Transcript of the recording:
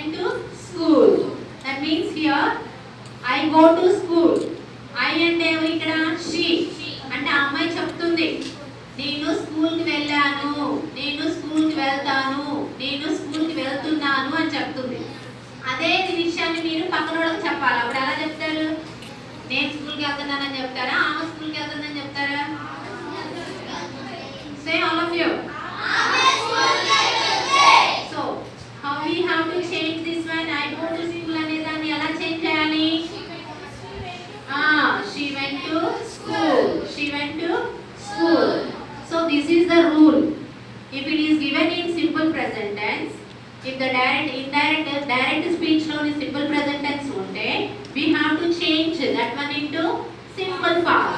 went to school. That means here I go to school. I అంటే ఇక్కడ she అంటే ఆ అమ్మాయి చెప్తుంది నేను స్కూల్కి వెళ్ళాను, నేను స్కూల్కి వెళ్తాను, నేను స్కూల్కి వెళ్తున్నాను అని చెప్తుంది. అదే విషయాన్ని మీరు పక్కన వాళ్ళకి చెప్పాలి. అప్పుడు ఎలా చెప్తారు? నేను స్కూల్కి వెళ్తున్నానని చెప్తారా, ఆమె స్కూల్కి వెళ్తుందని చెప్తారా? Say all of you. So how we have to change this one? I go to school అనే దాన్ని ఎలా చేంజ్ చేయాలి? She went to school. She went to school. So this is the rule. If it is given in simple present tense, if the direct, indirect, direct speech loan is simple present tense unte, we have to change that one into simple past.